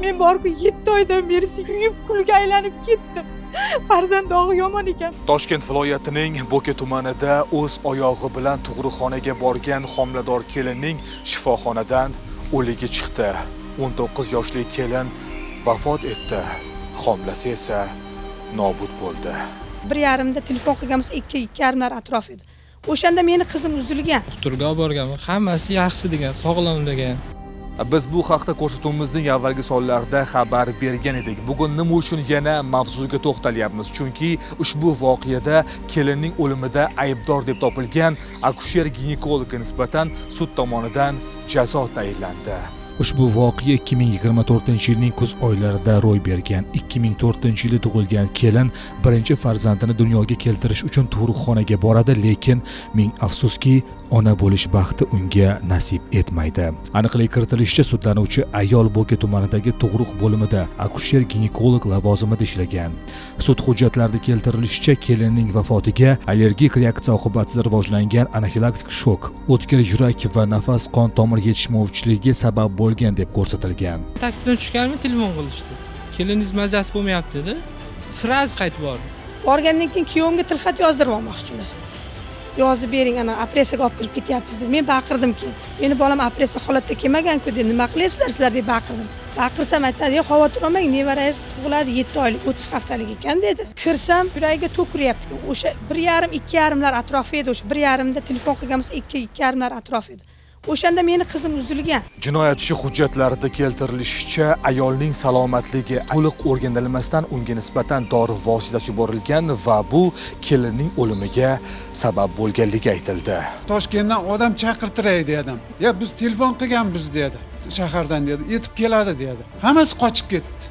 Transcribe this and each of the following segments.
Men borku 7 oydan beri kuyib kulga aylanib ketdim. Farzand dog'i yomon ekan. Toshkent viloyatining Bo'ka tumanida o'z oyog'i bilan tug'ruqxonaga borgan homilador kelinning shifoxonadan o'ligi chiqdi. 19 yoshli kelin vafot etdi. Homilasi esa nobud bo'ldi. 1:30da telefon qilganmiz, 2:30 atrof edi. O'shanda meni qizim uzilgan. Turga borganman. Hammasi yaxshi degan, sog'lom degan. Biz bu haqda ko'rsatuvimizning avvalgi sonlarida xabar bergan edik. Bugun nima uchun yana mavzuga to'xtalyapmiz? Chunki ushbu voqeada kelinning o'limida aybdor deb topilgan akusher-ginekologga nisbatan sud tomonidan jazo tayinlandi. Ushbu voqea 2024-yilning kuz oylarida ro'y bergan. 2004-yilda tug'ilgan kelin birinchi farzandini dunyoga keltirish uchun tug'ruqxonaga boradi, lekin ming afsuski ona bo'lish baxti unga nasib etmaydi. Aniqlik kiritilishicha, sudlanuvchi ayol Bo'ka tumanidagi tug'ruq bo'limida akusher-ginekolog lavozimida ishlagan. Sud hujjatlarida keltirilishicha, kelinning vafotiga allergik reaksiya oqibatida rivojlangan anafilaktik shok, o'tkir yurak va nafas qon tomir yetishmovchiligi sabab bo'lgan deb ko'rsatilgan. Taksidan tushganmi, telefon qilishdi. Keliningiz mazasi bo'lmayapti dedi. Sraz qaytib bordi. Borgandan keyin kuyovimga tilxat yozdirib olmoqchilar. Yozib bering, ana operatsiyaga olib kirib ketyapmiz deb. Men baqirdimki, meni bolam operatsiya holatda kelmagan-ku deb, nima qilyapsizlar sizlar deb baqirdim. Baqirsam aytadi, "Xavotir olmang, nevarangiz tug'iladi, 7 oylik, 30 haftalik ekan" dedi. Kirsam, yuragiga tok uryapti. O'sha 1:30-2:30lar atrofi edi. O'sha 1:30da telefon qilganmiz, 2:30lar atrofi edi. O'shanda meni qizim uzilgan. Jinoyat ishi hujjatlarida keltirilishicha, ayolning salomatligi to'liq o'rganilmasdan unga nisbatan dori vositasi yuborilgan va bu kelinning o'limiga sabab bo'lganligi aytildi. Toshkentdan odam chaqirtiray dedim. "Ya biz telefon qilganmiz" dedi. Shahardan dedi, "Yetib keladi" dedi. Hammasi qochib ketdi.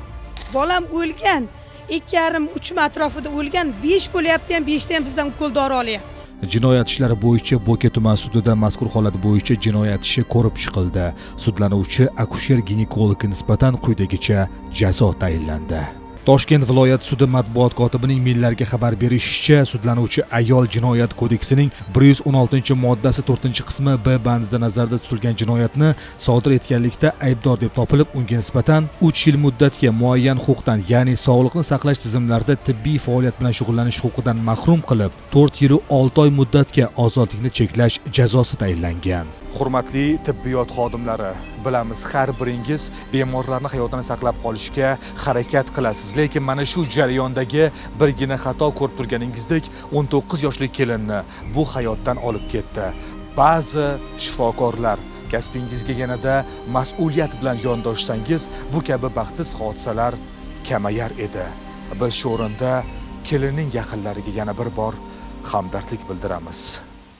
Bolam o'lgan. 2:30-3 atrofida o'lgan. 5 bo'lyapti ham, 5 da ham bizdan ukol dori olyapti. Jinoyat ishlari bo'yicha Bo'ka tuman sudida mazkur holat bo'yicha jinoyat ishi ko'rib chiqildi. Sudlanuvchi akusher-ginekologga nisbatan quyidagicha jazo tayinlandi. Toshkent viloyat sudi matbuot kotibining millarga xabar berishicha, sudlanuvchi ayol Jinoyat kodeksining 116-moddasi 4-qismi B bandida nazarda tutilgan jinoyatni sodir etganlikda aybdor deb topilib, unga nisbatan 3 yil muddatga muayyan huquqdan, ya'ni sog'liqni saqlash tizimlarida tibbiy faoliyat bilan shug'ullanish huquqidan mahrum qilib, 4 yil 6 oy muddatga ozodlikni cheklash jazosi tayinlangan. Hurmatli tibbiyot xodimlari, bilamiz har biringiz bemorlarning hayotini saqlab qolishga harakat qilasiz, lekin mana shu jarayondagi birgina xato ko'rib turganingizdek 19 yoshli kelinni bu hayotdan olib ketdi. Ba'zi shifokorlar kasbingizga yanada mas'uliyat bilan yondoshsangiz, bu kabi baxtsiz hodisalar kamayar edi. Biz shu o'rinda kelinning yaqinlariga yana bir bor hamdardlik bildiramiz.